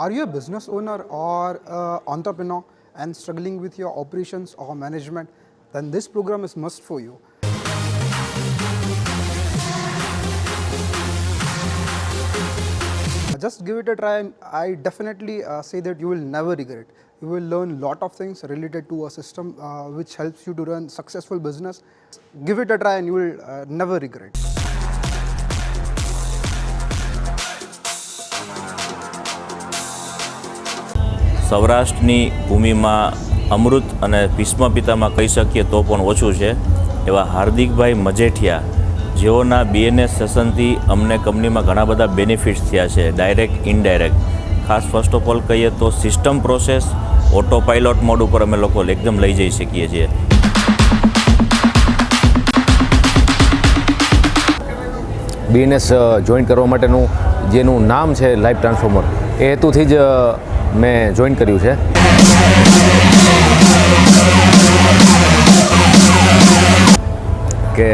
Are you a business owner or entrepreneur and struggling with your operations or management? Then this program is must for you. Just give it a try, and I definitely say that you will never regret. You will learn lot of things related to a system which helps you to run successful business. Give it a try and you will never regret. સૌરાષ્ટ્રની ભૂમિમાં અમૃત અને ભીષ્મ પિતામાં કહી શકીએ તો પણ ઓછું છે એવા હાર્દિકભાઈ Majethia, જેઓના BNS સેશનથી અમને કંપનીમાં ઘણા બધા બેનિફિટ્સ થયા છે, ડાયરેક્ટ ઇનડાયરેક્ટ. ખાસ ફર્સ્ટ ઓફ ઓલ કહીએ તો system process auto pilot mode ઉપર અમે લોકો એકદમ લઈ જઈ શકીએ છીએ. બીએનએસ જોઈન કરવા માટેનું જેનું નામ છે લાઈફ ટ્રાન્સફોર્મર, એ હેતુથી જ મેં જોઈન કર્યું છે. કે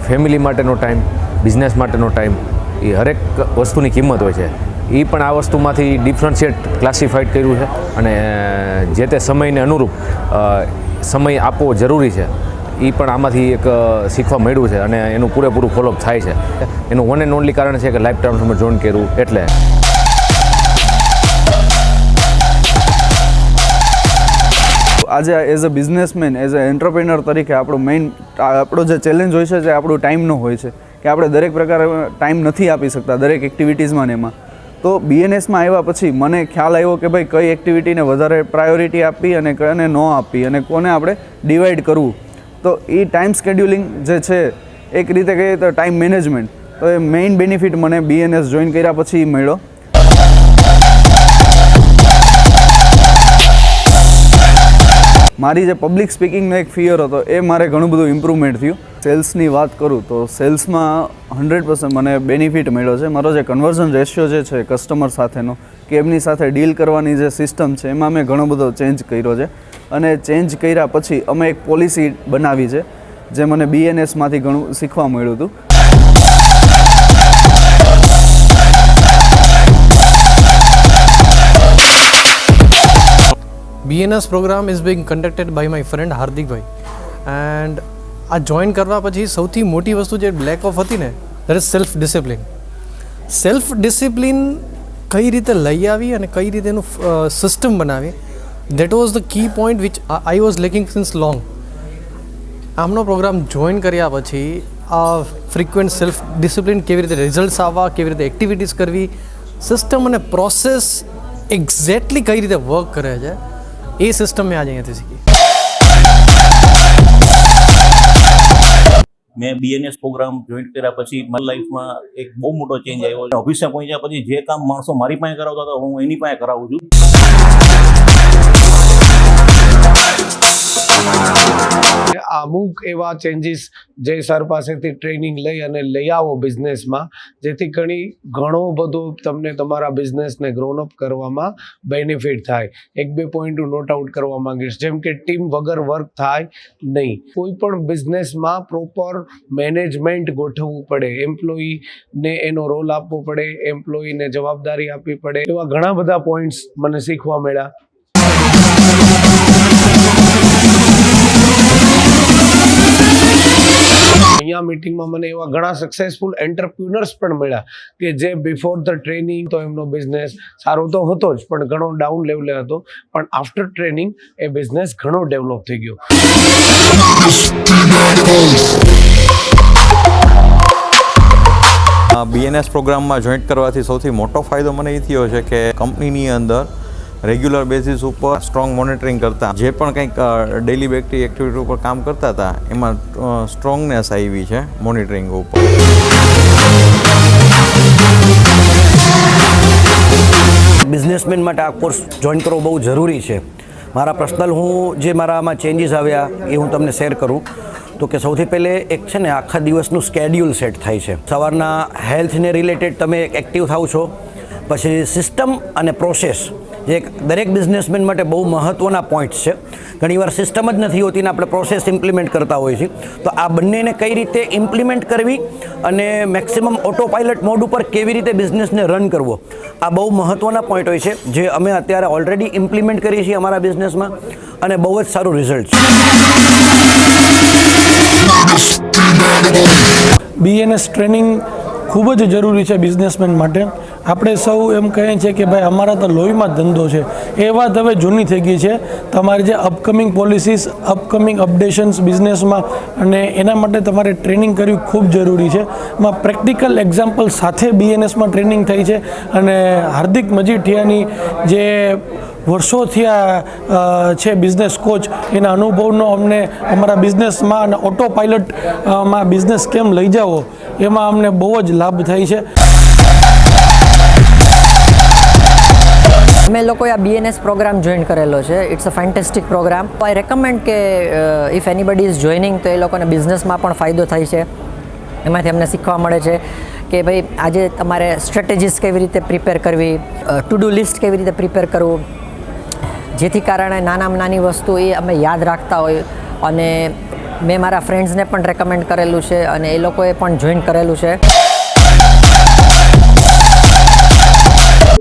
ફેમિલી માટેનો ટાઈમ, બિઝનેસ માટેનો ટાઈમ, એ હરેક વસ્તુની કિંમત હોય છે. એ પણ આ વસ્તુમાંથી ડિફરન્શિએટ ક્લાસિફાઈડ કર્યું છે અને જે તે સમયને અનુરૂપ સમય આપવો જરૂરી છે એ પણ આમાંથી એક શીખવા મળ્યું છે અને એનું પૂરેપૂરું ફોલોઅપ થાય છે. એનું વન એન્ડ ઓનલી કારણ છે કે લાઈફ ટ્રાન્સફોર્મર જોઈન કર્યું એટલે. આજે as a businessman, as a entrepreneur તરીકે આપણો જે ચેલેન્જ હોય છે તે આપણો ટાઈમનો હોય છે કે આપણે દરેક પ્રકારે ટાઈમ નથી આપી શકતા દરેક એક્ટિવિટીઝમાં ને એમાં. તો બીએનએસમાં આવ્યા પછી મને ખ્યાલ આવ્યો કે ભાઈ કઈ એક્ટિવિટીને વધારે પ્રાયોરિટી આપવી અને કને ન આપવી અને કોને આપણે ડિવાઈડ કરવું. તો એ ટાઈમ સ્કેડ્યુલિંગ જે છે, એક રીતે કહીએ તો ટાઈમ મેનેજમેન્ટ, તો એ મેઇન બેનિફિટ મને બીએનએસ જોઈન કર્યા પછી મળ્યો. મારી જે પબ્લિક સ્પીકિંગનો એક ફિયર હતો એ મારે ઘણું બધું ઇમ્પ્રુવમેન્ટ થયું. સેલ્સની વાત કરું તો સેલ્સમાં 100% મને બેનિફિટ મળ્યો છે. મારો જે કન્વર્ઝન રેશિયો જે છે કસ્ટમર સાથેનો, કે એમની સાથે ડીલ કરવાની જે સિસ્ટમ છે, એમાં મેં ઘણો બધો ચેન્જ કર્યો છે. અને ચેન્જ કર્યા પછી અમે એક પોલિસી બનાવી છે જે મને બીએનએસમાંથી ઘણું શીખવા મળ્યું હતું. BNS program is being conducted by my friend Hardik bhai, and આ જોઈન કરવા પછી સૌથી મોટી વસ્તુ જે લેક ઓફ હતી ને, that is self discipline. Self discipline કઈ રીતે લઈ આવી અને કઈ રીતે એનું સિસ્ટમ બનાવી, that was the key point which I was lacking since long. આમનો પ્રોગ્રામ જોઈન કર્યા પછી આ ફ્રિક્વન્ટ સેલ્ફ ડિસિપ્લિન, કેવી રીતે રિઝલ્ટ્સ આવવા, કેવી રીતે એક્ટિવિટીઝ કરવી, સિસ્ટમ અને પ્રોસેસ એક્ઝેક્ટલી કઈ રીતે વર્ક કરે છે, એ સિસ્ટમ મેં આજે અહીંયાથી શીખી. મેં બીએનએસ પ્રોગ્રામ જોઈન કર્યા પછી મારી લાઈફમાં એક બહુ મોટો ચેન્જ આવ્યો. ઓફિસમાં પહોંચ્યા પછી જે કામ માણસો મારી પાસે કરાવતા હતા હું એની પાસે કરાવું છું. અમુક એવા ચેન્જીસ જે સર પાસેથી ટ્રેનિંગ લઈ અને લઈ આવો બિઝનેસમાં, જેથી ઘણો બધો તમને તમારા બિઝનેસને ગ્રોન અપ કરવામાં બેનિફિટ થાય. એક બે પોઈન્ટ હું નોટ આઉટ કરવા માંગીશ, જેમ કે ટીમ વગર વર્ક થાય નહીં. કોઈ પણ બિઝનેસમાં પ્રોપર મેનેજમેન્ટ ગોઠવવું પડે, એમ્પ્લોયીને એનો રોલ આપવો પડે, એમ્પ્લોયીને જવાબદારી આપવી પડે. એવા ઘણા બધા પોઈન્ટ્સ મને શીખવા મળ્યા. અહીંયા મીટિંગમાં મને એવા ઘણા સક્સેસફુલ એન્ટરપ્રિન્યોર્સ પણ મળ્યા કે જે બિફોર ધ ટ્રેનિંગ તો એમનો બિઝનેસ સારો તો હતો જ, પણ ઘણો ડાઉન લેવલે હતો, પણ આફ્ટર ટ્રેનિંગ એ બિઝનેસ ઘણો ડેવલપ થઈ ગયો. બીએનએસ પ્રોગ્રામમાં જોઈન્ટ કરવાથી સૌથી મોટો ફાયદો મને એ થયો છે કે કંપનીની અંદર રેગ્યુલર બેઝિસ ઉપર સ્ટ્રોંગ મોનિટરિંગ કરતા, જે પણ કંઈક ડેલી બેકટી એક્ટિવિટી ઉપર કામ કરતા હતા એમાં સ્ટ્રોંગનેસ આવી છે મોનિટરિંગ ઉપર. બિઝનેસમેન માટે આ કોર્સ જોઈન કરવો બહુ જરૂરી છે. મારા પર્સનલ જે મારામાં ચેન્જીસ આવ્યા એ હું તમને શેર કરું તો કે સૌથી પહેલે એક છે ને આખા દિવસનું સ્કેડ્યુલ સેટ થાય છે. સવારના હેલ્થને રિલેટેડ તમે એક્ટિવ થાવ છો, પછી સિસ્ટમ અને પ્રોસેસ જે દરેક બિઝનેસમેન માટે બહુ મહત્ત્વના પોઈન્ટ્સ છે. ઘણીવાર સિસ્ટમ જ નથી હોતી ને આપણે પ્રોસેસ ઇમ્પ્લિમેન્ટ કરતા હોઈએ છીએ. તો આ બંનેને કઈ રીતે ઇમ્પ્લિમેન્ટ કરવી અને મેક્સિમમ ઓટો પાયલટ મોડ ઉપર કેવી રીતે બિઝનેસને રન કરવો, આ બહુ મહત્ત્વના પોઈન્ટ હોય છે, જે અમે અત્યારે ઓલરેડી ઇમ્પ્લિમેન્ટ કરીએ છીએ અમારા બિઝનેસમાં અને બહુ જ સારું રિઝલ્ટ છે. BNS ટ્રેનિંગ ખૂબ જ જરૂરી છે બિઝનેસમેન માટે. આપણે સૌ એમ કહીએ છીએ કે ભાઈ અમારા તો લોહીમાં જ ધંધો છે. એ વાત હવે જૂની થઈ ગઈ છે. તમારી જે અપકમિંગ પોલિસીસ, અપકમિંગ અપડેશન્સ બિઝનેસમાં, અને એના માટે તમારે ટ્રેનિંગ કરવી ખૂબ જરૂરી છે. એમાં પ્રેક્ટિકલ એક્ઝામ્પલ સાથે BNSમાં ટ્રેનિંગ થઈ છે. અને હાર્દિક મજીઠિયાની જે વર્ષોથી આ છે બિઝનેસ કોચ, એના અનુભવનો અમને અમારા બિઝનેસમાં અને ઓટો પાયલટમાં બિઝનેસ કેમ લઈ જાવો એમાં અમને બહુ જ લાભ થાય છે. અમે લોકોએ આ BNS પ્રોગ્રામ જોઈન કરેલો છે. It's a fantastic program. I recommend કે ઇફ એનીબડી ઇઝ જોઈનિંગ તો એ લોકોને બિઝનેસમાં પણ ફાયદો થાય છે. એમાંથી અમને શીખવા મળે છે કે ભાઈ આજે તમારે સ્ટ્રેટેજીસ કેવી રીતે પ્રિપેર કરવી, ટુ ડુ લિસ્ટ કેવી રીતે પ્રિપેર કરવું, જેથી કારણે નાનામાં નાની વસ્તુ એ અમે યાદ રાખતા હોય. અને મેં મારા ફ્રેન્ડ્સને પણ રેકમેન્ડ કરેલું છે અને એ લોકોએ પણ જોઈન કરેલું છે.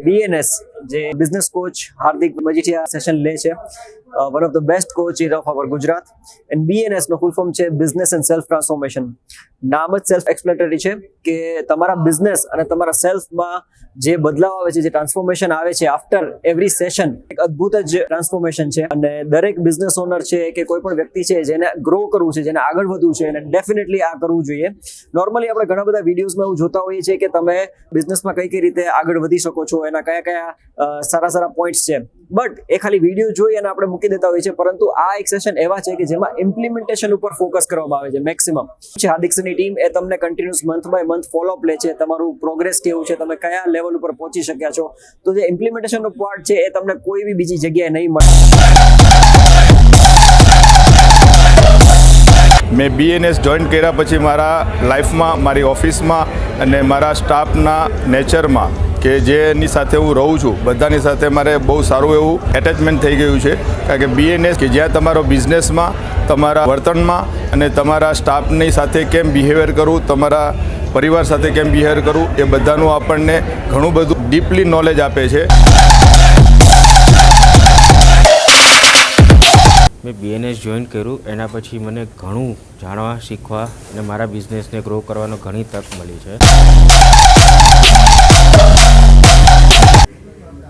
BNS જે business coach Hardik Majithia session લે છે, one of the best coach in of our Gujarat. And BNS નો ફૂલ ફોર્મ છે બિઝનેસ એન્ડ સેલ્ફ ટ્રાન્સફોર્મેશન. નામ જ સેલ્ફ એક્સપ્લેનેટરી છે કે તમારા બિઝનેસ અને તમારા સેલ્ફમાં જે બદલાવ આવે છે, જે ટ્રાન્સફોર્મેશન આવે છે આફ્ટર એવરી સેશન, એક અદ્ભુત જ ટ્રાન્સફોર્મેશન છે. અને દરેક બિઝનેસ ઓનર છે કે કોઈ પણ વ્યક્તિ છે જેને ગ્રો કરવું છે, જેને આગળ વધવું છે, એને ડેફિનેટલી આ કરવું જોઈએ. નોર્મલી આપણે ઘણા બધા વિડીયોઝમાં એવું જોતા હોઈએ છીએ કે તમે બિઝનેસમાં કઈ રીતે આગળ વધી શકો છો, એના કયા સારા પોઈન્ટ્સ છે, બટ એ ખાલી વિડીયો જોઈ અને આપણે મૂકી દેતા હોઈએ છીએ. પરંતુ આ એક સેશન એવા છે કે જેમાં ઇમ્પ્લિમેન્ટેશન ઉપર ફોકસ કરવામાં આવે છે મેક્સિમમ. હાર્દિક સરની ટીમ એ તમને continuous month by month follow up લે છે, તમારું પ્રોગ્રેસ કેવું છે, તમે કયા લેવલ ઉપર પહોંચી શક્યા છો. તો જે ઇમ્પ્લિમેન્ટેશનનો પાર્ટ છે એ તમને કોઈ બી બીજી જગ્યાએ નહીં મળે. મેં BNS જોઈન કર્યા પછી મારા લાઈફમાં, મારી ઓફિસમાં અને મારા સ્ટાફના નેચરમાં કે જેની સાથે હું રહું છું, બધાની સાથે મારે બહુ સારું એવું એટેચમેન્ટ થઈ ગયું છે. કારણ કે BNS કે જ્યાં તમારો બિઝનેસમાં, તમારા વર્તનમાં અને તમારા સ્ટાફની સાથે કેમ બિહેવિયર કરવું, તમારા પરિવાર સાથે કેમ બિહેવિયર કરવું, એ બધાનું આપણને ઘણું બધું ડીપલી નોલેજ આપે છે. મેં BNS જોઈન કર્યું એના પછી મને ઘણું જાણવા, શીખવા અને મારા બિઝનેસને ગ્રો કરવાનો ઘણી તક મળી છે.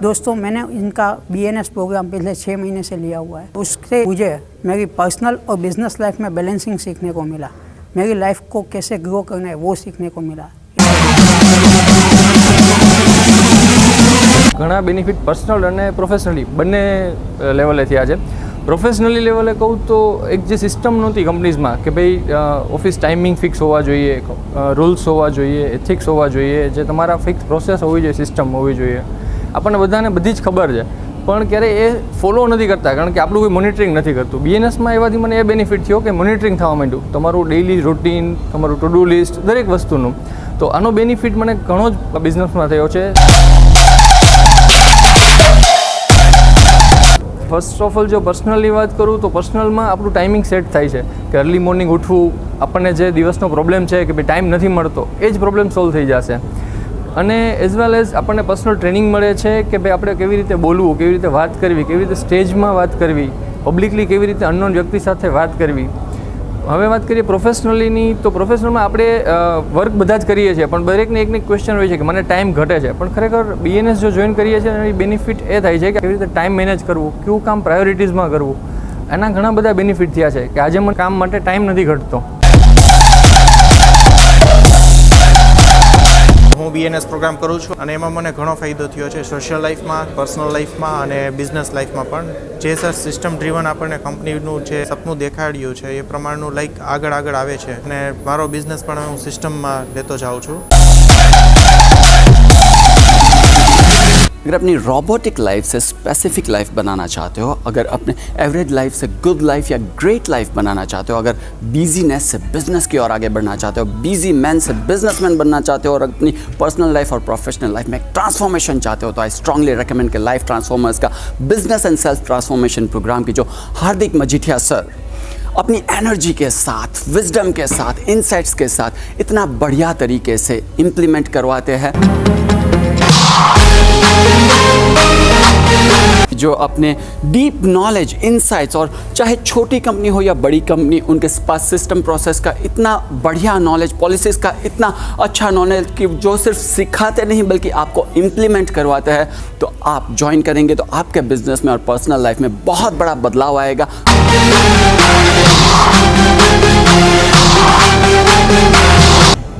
दोस्तों, मैंने इनका BNS प्रोग्राम पिछले 6 महीने से लिया हुआ है. उससे मुझे मेरी पर्सनल और बिजनेस लाइफ में बैलेंसिंग सीखने को मिला. मेरी लाइफ को कैसे ग्रो करना है वो सीखने को मिला. ઘણા બેનિફિટ પર્સનલ અને પ્રોફેશનલી બંને લેવલે થયા છે. પ્રોફેશનલી લેવલે કહું તો એક જે સિસ્ટમ નહોતી કંપનીઝમાં કે ભાઈ ઓફિસ ટાઈમિંગ ફિક્સ હોવા જોઈએ, રૂલ્સ હોવા જોઈએ, એથિક્સ હોવા જોઈએ, જે તમારા ફિક્સ પ્રોસેસ હોવી જોઈએ, સિસ્ટમ હોવી જોઈએ. આપણને બધાને બધી જ ખબર છે, પણ ક્યારે એ ફોલો નથી કરતા કારણ કે આપણું કોઈ મોનિટરિંગ નથી કરતું. BNSમાં એવાથી મને એ બેનિફિટ થયો કે મોનિટરિંગ થવા માંડ્યું, તમારું ડેઇલી રૂટીન, તમારું ટુ ડુ લિસ્ટ, દરેક વસ્તુનું. તો આનો બેનિફિટ મને ઘણો જ બિઝનેસમાં થયો છે. ફર્સ્ટ ઓફ ઓલ જો પર્સનલી વાત કરું તો પર્સનલમાં આપણું ટાઈમિંગ સેટ થાય છે કે અર્લી મોર્નિંગ ઉઠવું, આપણને જે દિવસનો પ્રોબ્લેમ છે કે ભાઈ ટાઈમ નથી મળતો, એ જ પ્રોબ્લેમ સોલ્વ થઈ જશે. અને એઝ વેલ એઝ આપણને પર્સનલ ટ્રેનિંગ મળે છે કે ભાઈ આપણે કેવી રીતે બોલવું, કેવી રીતે વાત કરવી, કેવી રીતે સ્ટેજમાં વાત કરવી, પબ્લિકલી કેવી રીતે અનનોન વ્યક્તિ સાથે વાત કરવી. હવે વાત કરીએ પ્રોફેશનલીની, તો પ્રોફેશનલમાં આપણે વર્ક બધા જ કરીએ છીએ, પણ દરેકને એકને એક ક્વેશ્ચન હોય છે કે મને ટાઈમ ઘટે છે. પણ ખરેખર BNS જો જોઈન કરીએ છીએ એની બેનિફિટ એ થાય છે કે કેવી રીતે ટાઈમ મેનેજ કરવું, કેવું કામ પ્રાયોરિટીઝમાં કરવું, એના ઘણા બધા બેનિફિટ થયા છે કે આજે મને કામ માટે ટાઈમ નથી ઘટતો. હું BNS પ્રોગ્રામ કરું છું અને એમાં મને ઘણો ફાયદો થયો છે સોશિયલ લાઈફમાં, પર્સનલ લાઈફમાં અને બિઝનેસ લાઈફમાં પણ. જે સર સિસ્ટમ ડ્રીવન આપણને કંપનીનું જે સપનું દેખાડ્યું છે એ પ્રમાણનું આગળ આવે છે અને મારો બિઝનેસ પણ હું સિસ્ટમમાં લેતો જાઉં છું. अगर अपनी रोबोटिक लाइफ से स्पेसिफिक लाइफ बनाना चाहते हो, अगर अपने एवरेज लाइफ से गुड लाइफ या ग्रेट लाइफ बनाना चाहते हो, अगर बिजीनेस से बिजनेस की ओर आगे बढ़ना चाहते हो, बिजी मैन से बिजनेसमैन बनना चाहते हो और अपनी पर्सनल लाइफ और प्रोफेशनल लाइफ में एक ट्रांसफॉर्मेशन चाहते हो, तो आई स्ट्रांगली रिकमेंड कि लाइफ ट्रांसफॉर्मर्स का business and self transformation program की जो हार्दिक मजीठिया सर अपनी एनर्जी के साथ, विजडम के साथ, इनसाइट्स के साथ इतना बढ़िया तरीके से इम्प्लीमेंट करवाते हैं, जो अपने डीप नॉलेज, इनसाइट्स और चाहे छोटी कंपनी हो या बड़ी कंपनी, उनके पास सिस्टम प्रोसेस का इतना बढ़िया नॉलेज, पॉलिसीज का इतना अच्छा नॉलेज कि जो सिर्फ सिखाते नहीं बल्कि आपको इम्प्लीमेंट करवाते हैं। तो आप ज्वाइन करेंगे तो आपके बिजनेस में और पर्सनल लाइफ में बहुत बड़ा बदलाव आएगा।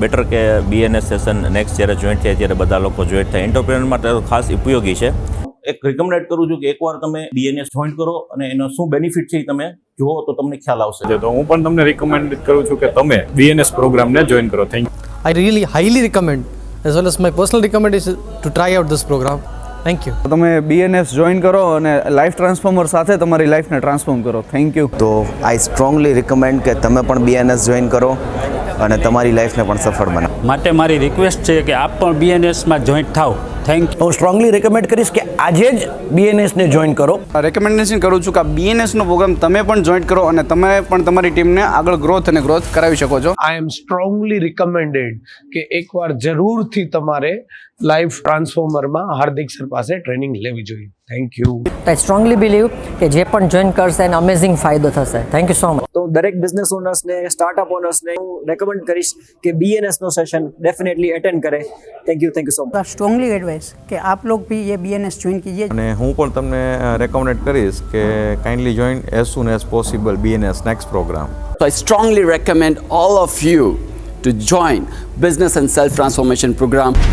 બેટર કે બીએનએસ સેશન નેક્સ્ટ જ્યારે જોઈન્ટ થાય ત્યારે બધા લોકો જોઈન્ટ થાય. એન્ટરપ્રેનર માટે તો ખાસ ઉપયોગી છે. એક રિકમેન્ડ કરું છું કે એકવાર તમે બીએનએસ જોઈન કરો અને એનો શું બેનિફિટ છે એ તમે જુઓ તો તમને ખ્યાલ આવશે. તો હું પણ તમને રિકમેન્ડ કરું છું કે તમે બીએનએસ પ્રોગ્રામને જોઈન કરો. Thank you. I really highly recommend, as well as my personal recommendation, to try out this program. Thank you. તમે બીએનએસ જોઈન કરો અને લાઈફ ટ્રાન્સફોર્મર સાથે તમારી લાઈફને ટ્રાન્સફોર્મ કરો. Thank you. તો આઈ સ્ટ્રોંગલી રિકમેન્ડ કે તમે પણ બીએનએસ જોઈન કરો અને તમારી લાઈફને પણ સફળ બનાવો. માટે મારી રિક્વેસ્ટ છે કે આપ પણ બીએનએસમાં જોઈન્ટ થાઓ. Thank you. હું સ્ટ્રોંગલી રેકમેન્ડ કરીશ કે આજે જ બીએનએસને જોઈન કરો. રેકમેન્ડેશન કરું છું કે આ બીએનએસનો પ્રોગ્રામ તમે પણ જોઈન કરો અને તમે પણ તમારી ટીમને આગળ ગ્રોથ કરાવી શકો છો. આઈ એમ સ્ટ્રોંગલી રિકમેન્ડેડ કે એકવાર જરૂરથી તમારે લાઈફ ટ્રાન્સફોર્મરમાં હાર્દિક સર પાસે ટ્રેનિંગ લેવી જોઈએ. Thank you. I strongly believe કે જે પણ જોઈન કરશે એને અમેઝિંગ ફાયદો થશે. Thank you so much. તો દરેક બિઝનેસ ઓનર્સને, સ્ટાર્ટઅપ ઓનર્સને હું રેકમેન્ડ કરીશ કે બીએનએસનો સેશન डेफिनेटली अटेंड करें. Thank you so much. Strongly advice कि आप लोग भी ये बीएनएस ज्वाइन कीजिए. અને હું પણ તમને રેકમેન્ડ કરીશ કે kindly join as soon as possible BNS next program. So I strongly recommend all of you to join Business and Self Transformation Program.